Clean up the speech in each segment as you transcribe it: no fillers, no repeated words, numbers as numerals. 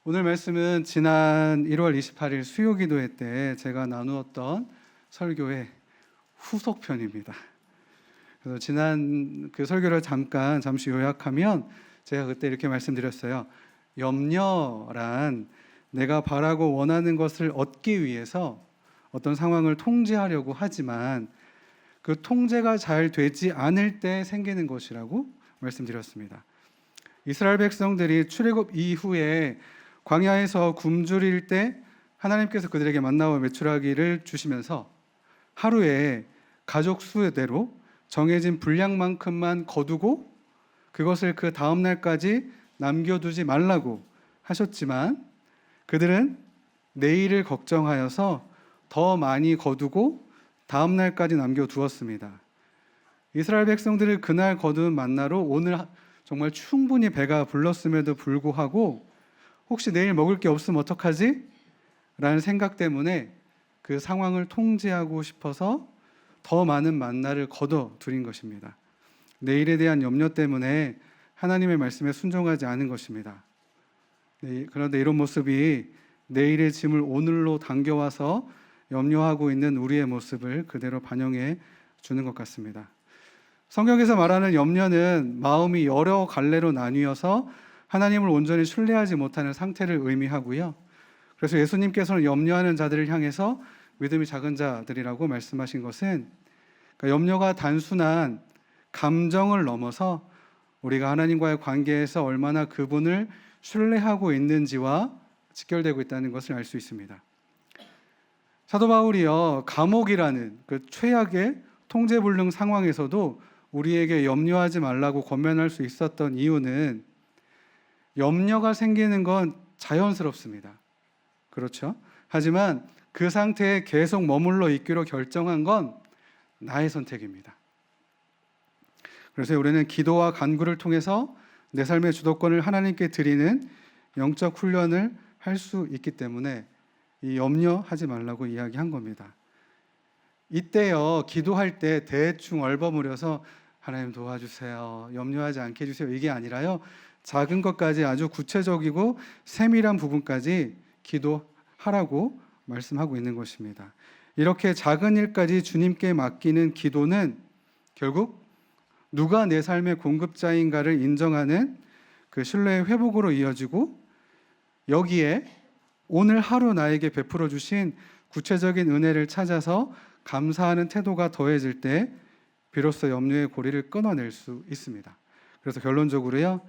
오늘 말씀은 지난 1월 28일 수요기도회 때 제가 나누었던 설교의 후속편입니다. 그래서 지난 그 설교를 잠시 요약하면 제가 그때 이렇게 말씀드렸어요. 염려란 내가 바라고 원하는 것을 얻기 위해서 어떤 상황을 통제하려고 하지만 그 통제가 잘 되지 않을 때 생기는 것이라고 말씀드렸습니다. 이스라엘 백성들이 출애굽 이후에 광야에서 굶주릴 때 하나님께서 그들에게 만나와 메추라기를 주시면서 하루에 가족 수대로 정해진 분량만큼만 거두고 그것을 그 다음 날까지 남겨두지 말라고 하셨지만 그들은 내일을 걱정하여서 더 많이 거두고 다음 날까지 남겨두었습니다. 이스라엘 백성들이 그날 거둔 만나로 오늘 정말 충분히 배가 불렀음에도 불구하고 혹시 내일 먹을 게 없으면 어떡하지? 라는 생각 때문에 그 상황을 통제하고 싶어서 더 많은 만나를 거둬들인 것입니다. 내일에 대한 염려 때문에 하나님의 말씀에 순종하지 않은 것입니다. 그런데 이런 모습이 내일의 짐을 오늘로 당겨와서 염려하고 있는 우리의 모습을 그대로 반영해 주는 것 같습니다. 성경에서 말하는 염려는 마음이 여러 갈래로 나뉘어서 하나님을 온전히 신뢰하지 못하는 상태를 의미하고요. 그래서 예수님께서는 염려하는 자들을 향해서 믿음이 작은 자들이라고 말씀하신 것은 그러니까 염려가 단순한 감정을 넘어서 우리가 하나님과의 관계에서 얼마나 그분을 신뢰하고 있는지와 직결되고 있다는 것을 알 수 있습니다. 사도 바울이요, 감옥이라는 그 최악의 통제불능 상황에서도 우리에게 염려하지 말라고 권면할 수 있었던 이유는 염려가 생기는 건 자연스럽습니다. 그렇죠? 하지만 그 상태에 계속 머물러 있기로 결정한 건 나의 선택입니다. 그래서 우리는 기도와 간구를 통해서 내 삶의 주도권을 하나님께 드리는 영적 훈련을 할 수 있기 때문에 이 염려하지 말라고 이야기한 겁니다. 이때요, 기도할 때 대충 얼버무려서 하나님 도와주세요, 염려하지 않게 해주세요, 이게 아니라요, 작은 것까지 아주 구체적이고 세밀한 부분까지 기도하라고 말씀하고 있는 것입니다. 이렇게 작은 일까지 주님께 맡기는 기도는 결국 누가 내 삶의 공급자인가를 인정하는 그 신뢰의 회복으로 이어지고 여기에 오늘 하루 나에게 베풀어 주신 구체적인 은혜를 찾아서 감사하는 태도가 더해질 때 비로소 염려의 고리를 끊어낼 수 있습니다. 그래서 결론적으로요,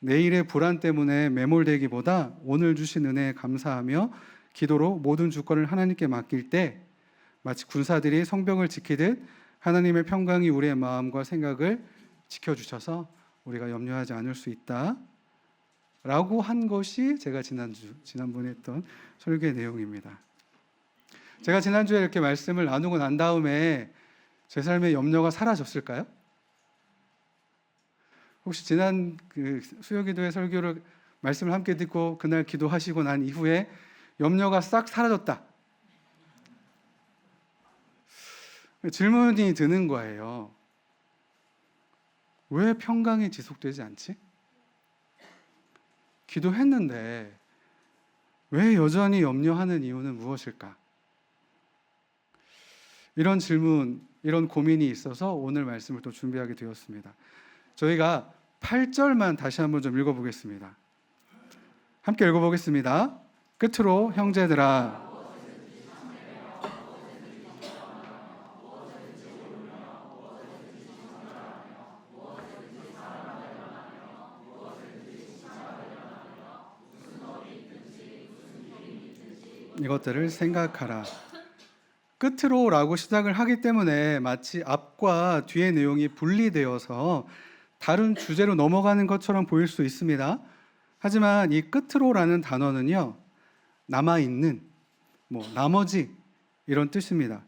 내일의 불안 때문에 매몰되기보다 오늘 주신 은혜에 감사하며 기도로 모든 주권을 하나님께 맡길 때 마치 군사들이 성벽을 지키듯 하나님의 평강이 우리의 마음과 생각을 지켜주셔서 우리가 염려하지 않을 수 있다 라고 한 것이 제가 지난번에 했던 설교의 내용입니다. 제가 지난주에 이렇게 말씀을 나누고 난 다음에 제 삶의 염려가 사라졌을까요? 혹시 지난 그 수요기도의 설교를 말씀을 함께 듣고 그날 기도하시고 난 이후에 염려가 싹 사라졌다, 질문이 드는 거예요. 왜 평강이 지속되지 않지? 기도했는데 왜 여전히 염려하는 이유는 무엇일까? 이런 질문, 이런 고민이 있어서 오늘 말씀을 또 준비하게 되었습니다. 저희가 8절만 다시 한번 좀 읽어보겠습니다. 함께 읽어보겠습니다. 끝으로 형제들아, 이것들을 생각하라. 끝으로 라고 시작을 하기 때문에 마치 앞과 뒤의 내용이 분리되어서 다른 주제로 넘어가는 것처럼 보일 수 있습니다. 하지만 이 끝으로라는 단어는요, 남아있는, 나머지 이런 뜻입니다.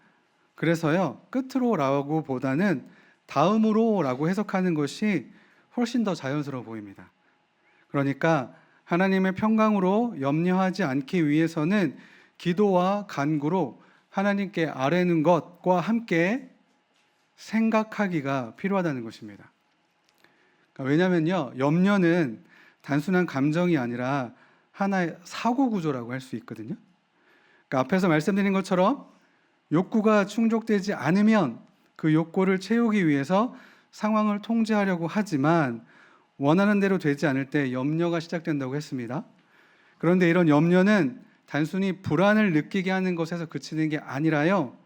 그래서요, 끝으로라고 보다는 다음으로라고 해석하는 것이 훨씬 더 자연스러워 보입니다. 그러니까 하나님의 평강으로 염려하지 않기 위해서는 기도와 간구로 하나님께 아뢰는 것과 함께 생각하기가 필요하다는 것입니다. 왜냐하면요, 염려는 단순한 감정이 아니라 하나의 사고 구조라고 할 수 있거든요. 그러니까 앞에서 말씀드린 것처럼 욕구가 충족되지 않으면 그 욕구를 채우기 위해서 상황을 통제하려고 하지만 원하는 대로 되지 않을 때 염려가 시작된다고 했습니다. 그런데 이런 염려는 단순히 불안을 느끼게 하는 것에서 그치는 게 아니라요,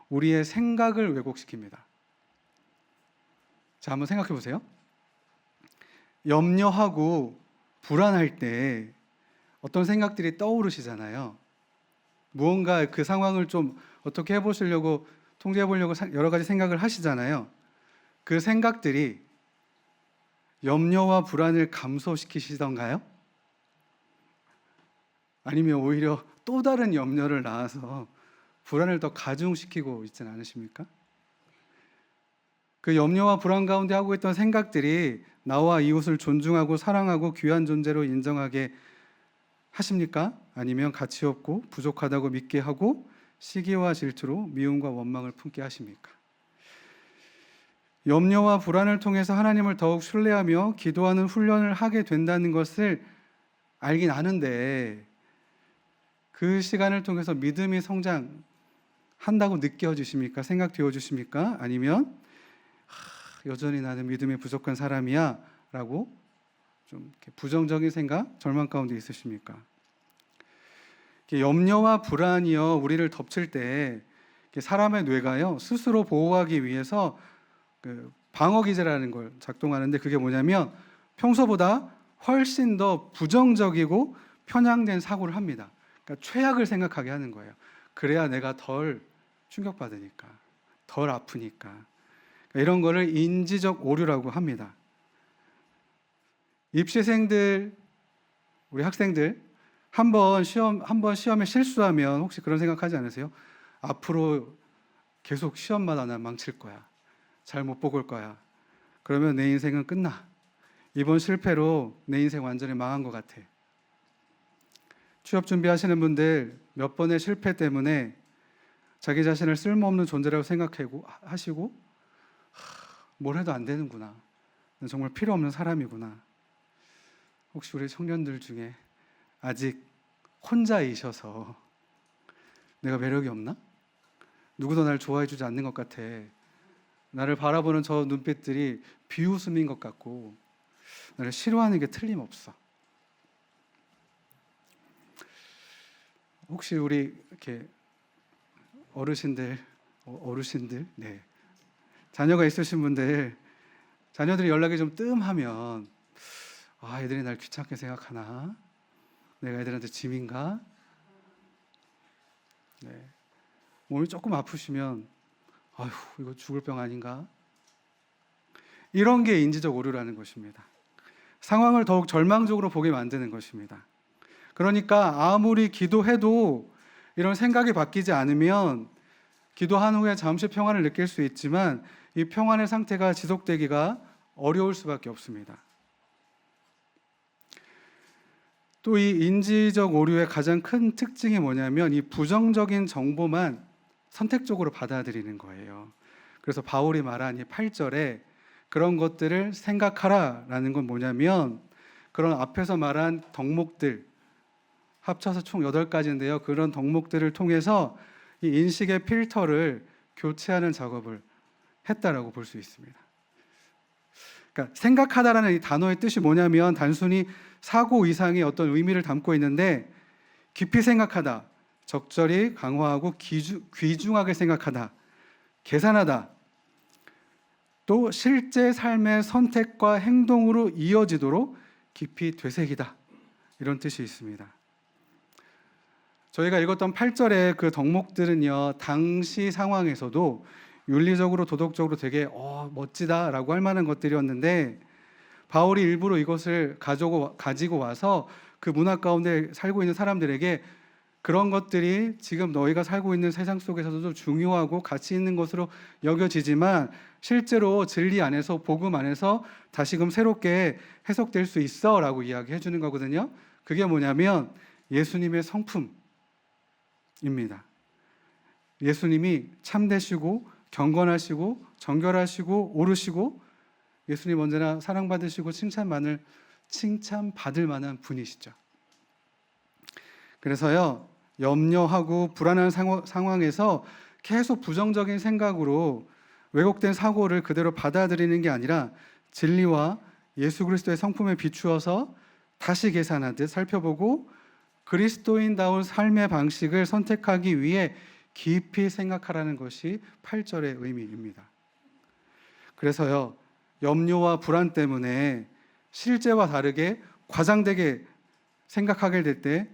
우리의 생각을 왜곡시킵니다. 자, 한번 생각해 보세요. 염려하고 불안할 때 어떤 생각들이 떠오르시잖아요. 무언가 그 상황을 좀 어떻게 해보시려고, 통제해 보려고 여러 가지 생각을 하시잖아요. 그 생각들이 염려와 불안을 감소시키시던가요? 아니면 오히려 또 다른 염려를 낳아서 불안을 더 가중시키고 있지는 않으십니까? 그 염려와 불안 가운데 하고 있던 생각들이 나와 이웃을 존중하고 사랑하고 귀한 존재로 인정하게 하십니까? 아니면 가치 없고 부족하다고 믿게 하고 시기와 질투로 미움과 원망을 품게 하십니까? 염려와 불안을 통해서 하나님을 더욱 신뢰하며 기도하는 훈련을 하게 된다는 것을 알긴 아는데, 그 시간을 통해서 믿음이 성장한다고 느껴지십니까? 생각되어 주십니까? 아니면 여전히 나는 믿음이 부족한 사람이야 라고 좀 부정적인 생각, 절망 가운데 있으십니까? 염려와 불안이요, 우리를 덮칠 때 사람의 뇌가요, 스스로 보호하기 위해서 그 방어 기제라는 걸 작동하는데, 그게 뭐냐면 평소보다 훨씬 더 부정적이고 편향된 사고를 합니다. 그러니까 최악을 생각하게 하는 거예요. 그래야 내가 덜 충격받으니까, 덜 아프니까. 그러니까 이런 거를 인지적 오류라고 합니다. 입시생들, 우리 학생들 한번 시험에 실수하면 혹시 그런 생각하지 않으세요? 앞으로 계속 시험마다 난 망칠 거야. 잘 못 보고 올 거야. 그러면 내 인생은 끝나. 이번 실패로 내 인생 완전히 망한 것 같아. 취업 준비하시는 분들 몇 번의 실패 때문에 자기 자신을 쓸모없는 존재라고 생각하시고 뭘 해도 안 되는구나. 난 정말 필요 없는 사람이구나. 혹시 우리 청년들 중에 아직 혼자이셔서 내가 매력이 없나? 누구도 날 좋아해 주지 않는 것 같아. 나를 바라보는 저 눈빛들이 비웃음인 것 같고 나를 싫어하는 게 틀림없어. 혹시 우리 이렇게 어르신들, 네, 자녀가 있으신 분들, 자녀들이 연락이 좀 뜸하면 애들이 날 귀찮게 생각하나? 내가 애들한테 짐인가? 네. 몸이 조금 아프시면 아휴, 이거 죽을 병 아닌가? 이런 게 인지적 오류라는 것입니다. 상황을 더욱 절망적으로 보게 만드는 것입니다. 그러니까 아무리 기도해도 이런 생각이 바뀌지 않으면 기도한 후에 잠시 평안을 느낄 수 있지만 이 평안의 상태가 지속되기가 어려울 수밖에 없습니다. 또 이 인지적 오류의 가장 큰 특징이 뭐냐면 이 부정적인 정보만 선택적으로 받아들이는 거예요. 그래서 바울이 말한 이 8절에 그런 것들을 생각하라라는 건 뭐냐면, 그런 앞에서 말한 덕목들 합쳐서 총 8가지인데요. 그런 덕목들을 통해서 이 인식의 필터를 교체하는 작업을 했다라고 볼 수 있습니다. 그러니까 생각하다라는 이 단어의 뜻이 뭐냐면 단순히 사고 이상의 어떤 의미를 담고 있는데, 깊이 생각하다, 적절히 강화하고 귀중하게 생각하다, 계산하다, 또 실제 삶의 선택과 행동으로 이어지도록 깊이 되새기다, 이런 뜻이 있습니다. 저희가 읽었던 8절의 그 덕목들은요, 당시 상황에서도 윤리적으로 도덕적으로 되게 멋지다라고 할 만한 것들이었는데, 바울이 일부러 이것을 가지고 와서 그 문화 가운데 살고 있는 사람들에게 그런 것들이 지금 너희가 살고 있는 세상 속에서도 중요하고 가치 있는 것으로 여겨지지만 실제로 진리 안에서, 복음 안에서 다시금 새롭게 해석될 수 있어 라고 이야기해 주는 거거든요. 그게 뭐냐면 예수님의 성품입니다. 예수님이 참되시고 경건하시고 정결하시고 옳으시고 예수님 언제나 사랑받으시고 칭찬받을 만한 분이시죠. 그래서요, 염려하고 불안한 상황에서 계속 부정적인 생각으로 왜곡된 사고를 그대로 받아들이는 게 아니라 진리와 예수 그리스도의 성품에 비추어서 다시 계산하듯 살펴보고 그리스도인다운 삶의 방식을 선택하기 위해 깊이 생각하라는 것이 8절의 의미입니다. 그래서요, 염려와 불안 때문에 실제와 다르게 과장되게 생각하게 될 때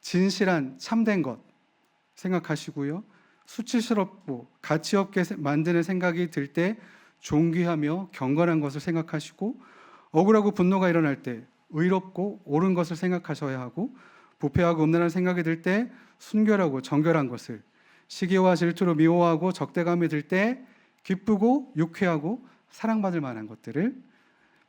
진실한 참된 것 생각하시고요, 수치스럽고 가치 없게 만드는 생각이 들 때 존귀하며 경건한 것을 생각하시고, 억울하고 분노가 일어날 때 의롭고 옳은 것을 생각하셔야 하고, 부패하고 음란한 생각이 들 때 순결하고 정결한 것을, 시기와 질투로 미워하고 적대감이 들 때 기쁘고 유쾌하고 사랑받을 만한 것들을,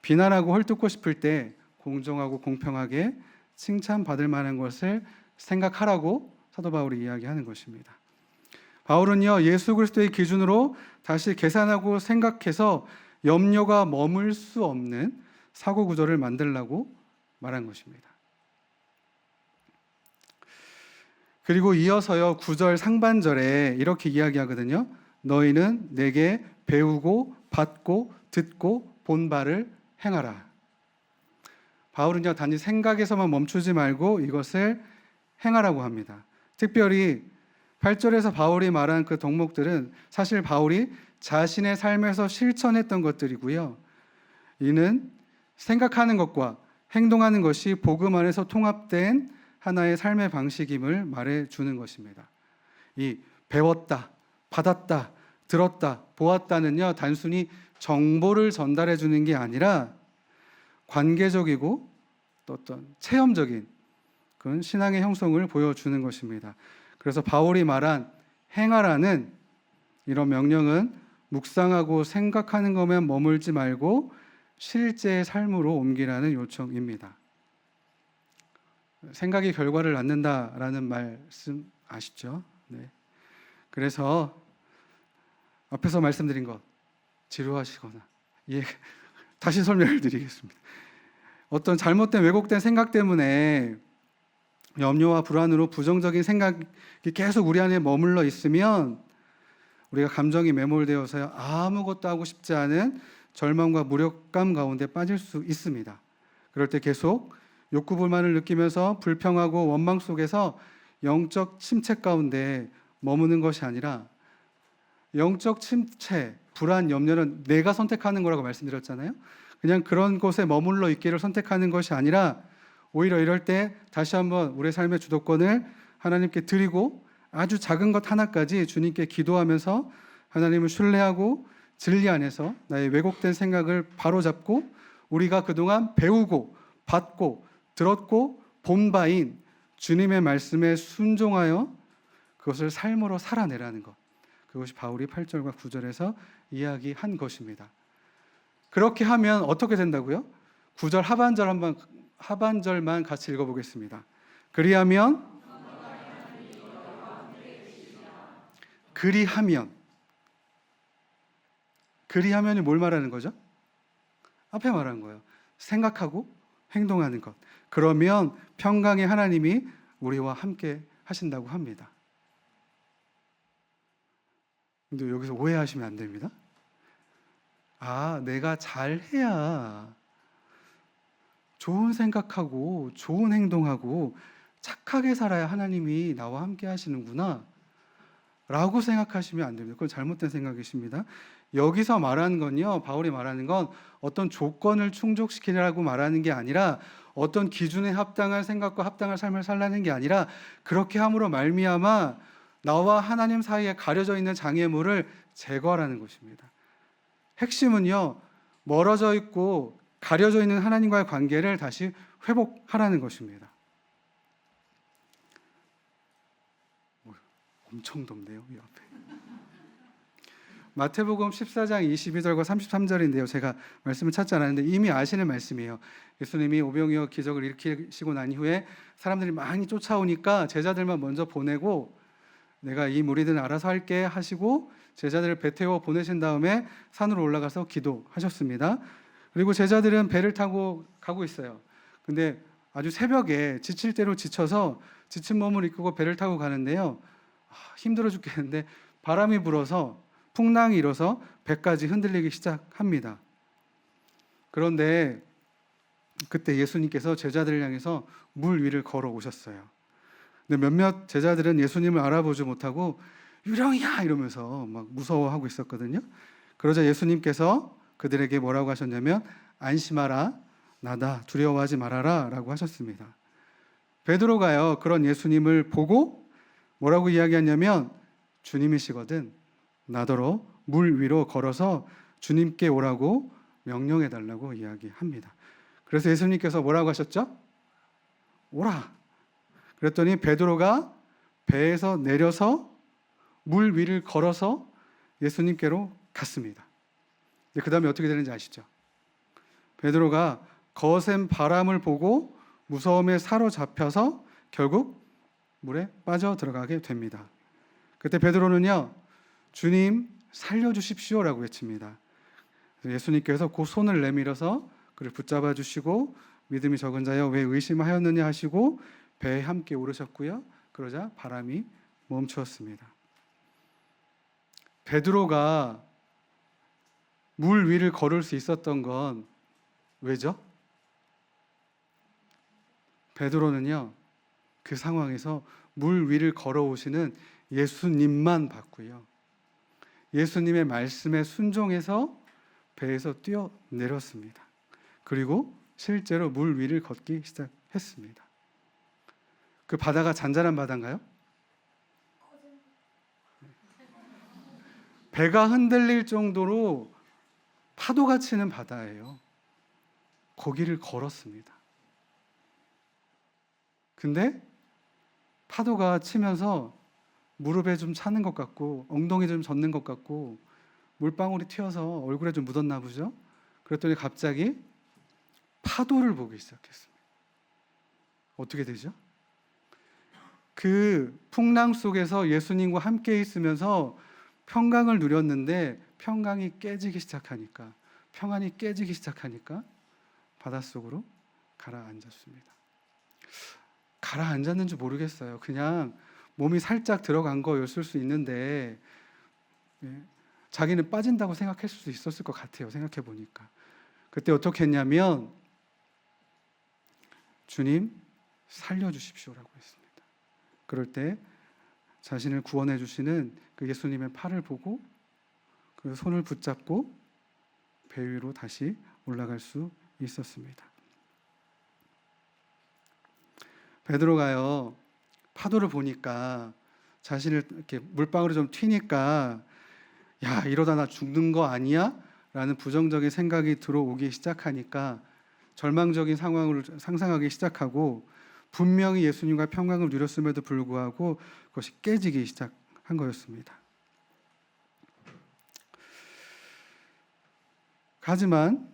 비난하고 헐뜯고 싶을 때 공정하고 공평하게 칭찬받을 만한 것을 생각하라고 사도 바울이 이야기하는 것입니다. 바울은요, 예수 그리스도의 기준으로 다시 계산하고 생각해서 염려가 머물 수 없는 사고 구조를 만들라고 말한 것입니다. 그리고 이어서요, 9절 상반절에 이렇게 이야기하거든요. 너희는 내게 배우고 받고 듣고 본 바를 행하라. 바울은요, 단지 생각에서만 멈추지 말고 이것을 행하라고 합니다. 특별히 8절에서 바울이 말한 그 덕목들은 사실 바울이 자신의 삶에서 실천했던 것들이고요. 이는 생각하는 것과 행동하는 것이 복음 안에서 통합된 하나의 삶의 방식임을 말해주는 것입니다. 이 배웠다, 받았다, 들었다, 보았다는요, 단순히 정보를 전달해 주는 게 아니라 관계적이고 또 어떤 체험적인 그런 신앙의 형성을 보여주는 것입니다. 그래서 바울이 말한 행하라는 이런 명령은 묵상하고 생각하는 것만 머물지 말고 실제의 삶으로 옮기라는 요청입니다. 생각이 결과를 낳는다라는 말씀 아시죠? 네. 그래서 앞에서 말씀드린 것 지루하시거나 다시 설명을 드리겠습니다. 어떤 잘못된 왜곡된 생각 때문에 염려와 불안으로 부정적인 생각이 계속 우리 안에 머물러 있으면 우리가 감정이 매몰되어서 아무것도 하고 싶지 않은 절망과 무력감 가운데 빠질 수 있습니다. 그럴 때 계속 욕구 불만을 느끼면서 불평하고 원망 속에서 영적 침체 가운데 머무는 것이 아니라, 영적 침체, 불안, 염려는 내가 선택하는 거라고 말씀드렸잖아요. 그냥 그런 곳에 머물러 있기를 선택하는 것이 아니라 오히려 이럴 때 다시 한번 우리의 삶의 주도권을 하나님께 드리고 아주 작은 것 하나까지 주님께 기도하면서 하나님을 신뢰하고 진리 안에서 나의 왜곡된 생각을 바로잡고 우리가 그동안 배우고 받고 들었고 본 바인 주님의 말씀에 순종하여 그것을 삶으로 살아내라는 것, 그것이 바울이 8절과 9절에서 이야기한 것입니다. 그렇게 하면 어떻게 된다고요? 9절 하반절만 같이 읽어보겠습니다. 그리하면 그리하면이 뭘 말하는 거죠? 앞에 말한 거예요. 생각하고 행동하는 것. 그러면 평강의 하나님이 우리와 함께 하신다고 합니다. 근데 여기서 오해하시면 안 됩니다. 내가 잘해야 좋은 생각하고 좋은 행동하고 착하게 살아야 하나님이 나와 함께 하시는구나 라고 생각하시면 안 됩니다. 그건 잘못된 생각이십니다. 여기서 말하는 건요, 바울이 말하는 건 어떤 조건을 충족시키라고 말하는 게 아니라 어떤 기준에 합당한 생각과 합당한 삶을 살라는 게 아니라 그렇게 함으로 말미암아 나와 하나님 사이에 가려져 있는 장애물을 제거하라는 것입니다. 핵심은요, 멀어져 있고 가려져 있는 하나님과의 관계를 다시 회복하라는 것입니다. 엄청 덥네요, 이 앞에. 마태복음 14장 22절과 33절인데요. 제가 말씀을 찾지 않았는데 이미 아시는 말씀이에요. 예수님이 오병이어 기적을 일으키시고 난 이후에 사람들이 많이 쫓아오니까 제자들만 먼저 보내고 내가 이 무리들은 알아서 할게 하시고 제자들을 배 태워 보내신 다음에 산으로 올라가서 기도하셨습니다. 그리고 제자들은 배를 타고 가고 있어요. 근데 아주 새벽에 지칠 대로 지쳐서 지친 몸을 이끌고 배를 타고 가는데요. 힘들어 죽겠는데 바람이 불어서 풍랑이 일어서 배까지 흔들리기 시작합니다. 그런데 그때 예수님께서 제자들을 향해서 물 위를 걸어 오셨어요. 근데 몇몇 제자들은 예수님을 알아보지 못하고 유령이야 이러면서 막 무서워하고 있었거든요. 그러자 예수님께서 그들에게 뭐라고 하셨냐면 안심하라 나다 두려워하지 말아라 라고 하셨습니다. 베드로가요 그런 예수님을 보고 뭐라고 이야기하냐면 주님이시거든 나더러 물 위로 걸어서 주님께 오라고 명령해 달라고 이야기합니다. 그래서 예수님께서 뭐라고 하셨죠? 오라. 그랬더니 베드로가 배에서 내려서 물 위를 걸어서 예수님께로 갔습니다. 그 다음에 어떻게 되는지 아시죠? 베드로가 거센 바람을 보고 무서움에 사로잡혀서 결국 물에 빠져 들어가게 됩니다. 그때 베드로는요 주님 살려주십시오라고 외칩니다. 예수님께서 그 손을 내밀어서 그를 붙잡아 주시고 믿음이 적은 자여 왜 의심하였느냐 하시고 배에 함께 오르셨고요. 그러자 바람이 멈추었습니다. 베드로가 물 위를 걸을 수 있었던 건 왜죠? 베드로는요 그 상황에서 물 위를 걸어오시는 예수님만 봤고요. 예수님의 말씀에 순종해서 배에서 뛰어내렸습니다. 그리고 실제로 물 위를 걷기 시작했습니다. 그 바다가 잔잔한 바다인가요? 배가 흔들릴 정도로 파도가 치는 바다예요. 거기를 걸었습니다. 근데 파도가 치면서 무릎에 좀 차는 것 같고 엉덩이 좀 젖는 것 같고 물방울이 튀어서 얼굴에 좀 묻었나 보죠. 그랬더니 갑자기 파도를 보기 시작했습니다. 어떻게 되죠? 그 풍랑 속에서 예수님과 함께 있으면서 평강을 누렸는데 평강이 깨지기 시작하니까 평안이 깨지기 시작하니까 바닷속으로 가라앉았습니다. 가라앉았는지 모르겠어요. 그냥 몸이 살짝 들어간 거였을 수 있는데 자기는 빠진다고 생각했을 수 있었을 것 같아요. 생각해 보니까. 그때 어떻게 했냐면 주님 살려주십시오라고 했습니다. 그럴 때 자신을 구원해 주시는 그 예수님의 팔을 보고 그 손을 붙잡고 배 위로 다시 올라갈 수 있었습니다. 베드로가요 파도를 보니까 자신을 이렇게 물방울이 좀 튀니까 야 이러다 나 죽는 거 아니야? 라는 부정적인 생각이 들어오기 시작하니까 절망적인 상황을 상상하기 시작하고 분명히 예수님과 평강을 누렸음에도 불구하고 그것이 깨지기 시작한 거였습니다. 하지만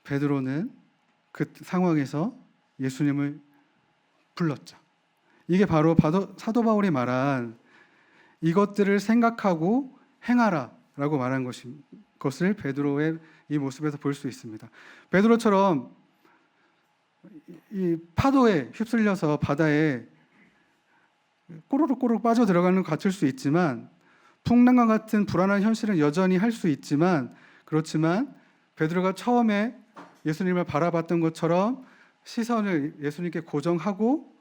베드로는 그 상황에서 예수님을 불렀죠. 이게 바로 사도 바울이 말한 이것들을 생각하고 행하라 라고 말한 것을 베드로의 이 모습에서 볼 수 있습니다. 베드로처럼 이 파도에 휩쓸려서 바다에 꼬르륵 빠져 들어가는 것 같을 수 있지만 풍랑과 같은 불안한 현실은 여전히 할 수 있지만 그렇지만 베드로가 처음에 예수님을 바라봤던 것처럼 시선을 예수님께 고정하고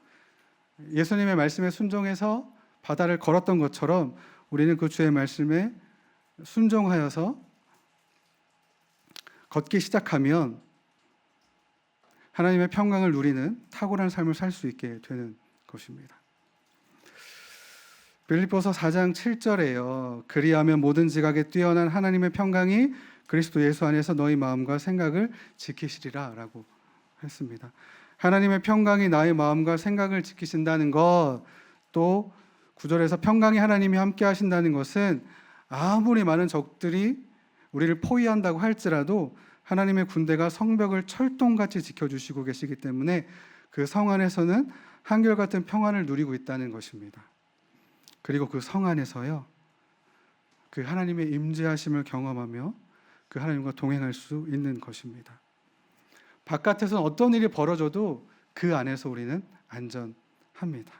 예수님의 말씀에 순종해서 바다를 걸었던 것처럼 우리는 그 주의 말씀에 순종하여서 걷기 시작하면 하나님의 평강을 누리는 탁월한 삶을 살 수 있게 되는 것입니다. 빌립보서 4장 7절에요. 그리하면 모든 지각에 뛰어난 하나님의 평강이 그리스도 예수 안에서 너희 마음과 생각을 지키시리라 라고 했습니다. 하나님의 평강이 나의 마음과 생각을 지키신다는 것, 또 9절에서 평강이 하나님이 함께 하신다는 것은 아무리 많은 적들이 우리를 포위한다고 할지라도 하나님의 군대가 성벽을 철동같이 지켜주시고 계시기 때문에 그 성 안에서는 한결같은 평안을 누리고 있다는 것입니다. 그리고 그 성 안에서요, 그 하나님의 임재하심을 경험하며 그 하나님과 동행할 수 있는 것입니다. 바깥에서는 어떤 일이 벌어져도 그 안에서 우리는 안전합니다.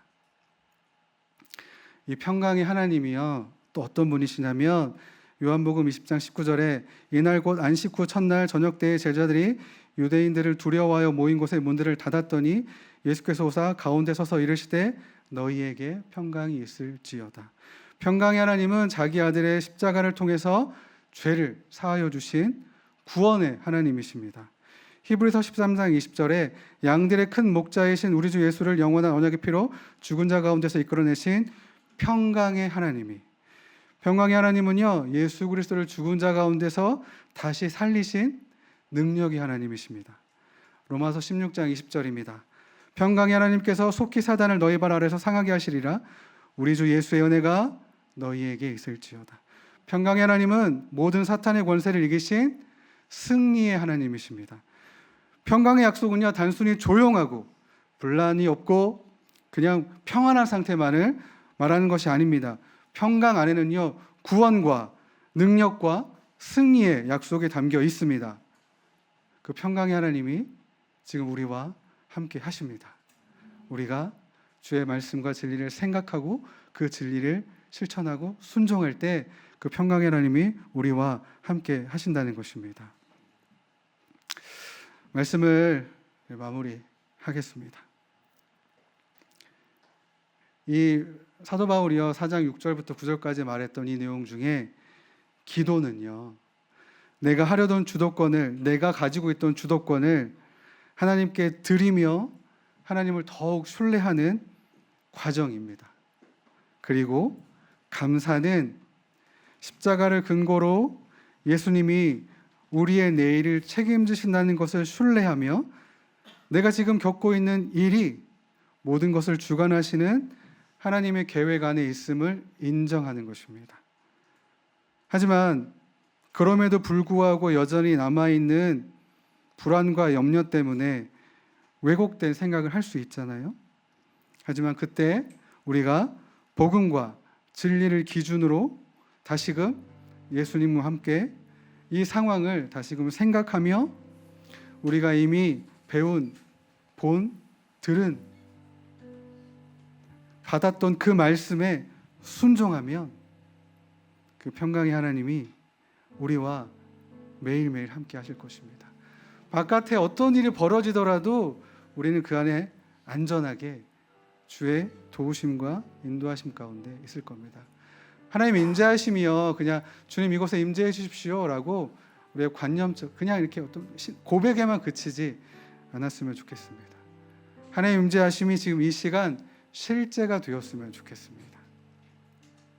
이 평강의 하나님이요, 또 어떤 분이시냐면 요한복음 20장 19절에 이날 곧 안식 후 첫날 저녁 때에 제자들이 유대인들을 두려워하여 모인 곳의 문들을 닫았더니 예수께서 오사 가운데 서서 이르시되 너희에게 평강이 있을지어다. 평강의 하나님은 자기 아들의 십자가를 통해서 죄를 사하여 주신 구원의 하나님이십니다. 히브리서 13장 20절에 양들의 큰 목자이신 우리 주 예수를 영원한 언약의 피로 죽은 자 가운데서 이끌어내신 평강의 하나님이, 평강의 하나님은요, 예수 그리스도를 죽은 자 가운데서 다시 살리신 능력의 하나님이십니다. 로마서 16장 20절입니다. 평강의 하나님께서 속히 사단을 너희 발 아래서 상하게 하시리라. 우리 주 예수의 은혜가 너희에게 있을지어다. 평강의 하나님은 모든 사탄의 권세를 이기신 승리의 하나님이십니다. 평강의 약속은요, 단순히 조용하고 분란이 없고 그냥 평안한 상태만을 말하는 것이 아닙니다. 평강 안에는요, 구원과 능력과 승리의 약속이 담겨 있습니다. 그 평강의 하나님이 지금 우리와 함께 하십니다. 우리가 주의 말씀과 진리를 생각하고 그 진리를 실천하고 순종할 때 그 평강의 하나님이 우리와 함께 하신다는 것입니다. 말씀을 마무리하겠습니다. 이 사도 바울이요, 4장 6절부터 9절까지 말했던 이 내용 중에 기도는요, 내가 하려던 주도권을, 내가 가지고 있던 주도권을 하나님께 드리며 하나님을 더욱 신뢰하는 과정입니다. 그리고 감사는 십자가를 근거로 예수님이 우리의 내일을 책임지신다는 것을 신뢰하며 내가 지금 겪고 있는 일이 모든 것을 주관하시는 하나님의 계획 안에 있음을 인정하는 것입니다. 하지만 그럼에도 불구하고 여전히 남아있는 불안과 염려 때문에 왜곡된 생각을 할 수 있잖아요. 하지만 그때 우리가 복음과 진리를 기준으로 다시금 예수님과 함께 이 상황을 다시금 생각하며 우리가 이미 배운, 들은, 받았던 그 말씀에 순종하면 그 평강의 하나님이 우리와 매일매일 함께 하실 것입니다. 바깥에 어떤 일이 벌어지더라도 우리는 그 안에 안전하게 주의 도우심과 인도하심 가운데 있을 겁니다. 하나님 임재하심이요, 그냥 주님 이곳에 임재해 주십시오 라고 우리의 관념적 그냥 이렇게 어떤 고백에만 그치지 않았으면 좋겠습니다. 하나님 임재하심이 지금 이 시간 실제가 되었으면 좋겠습니다.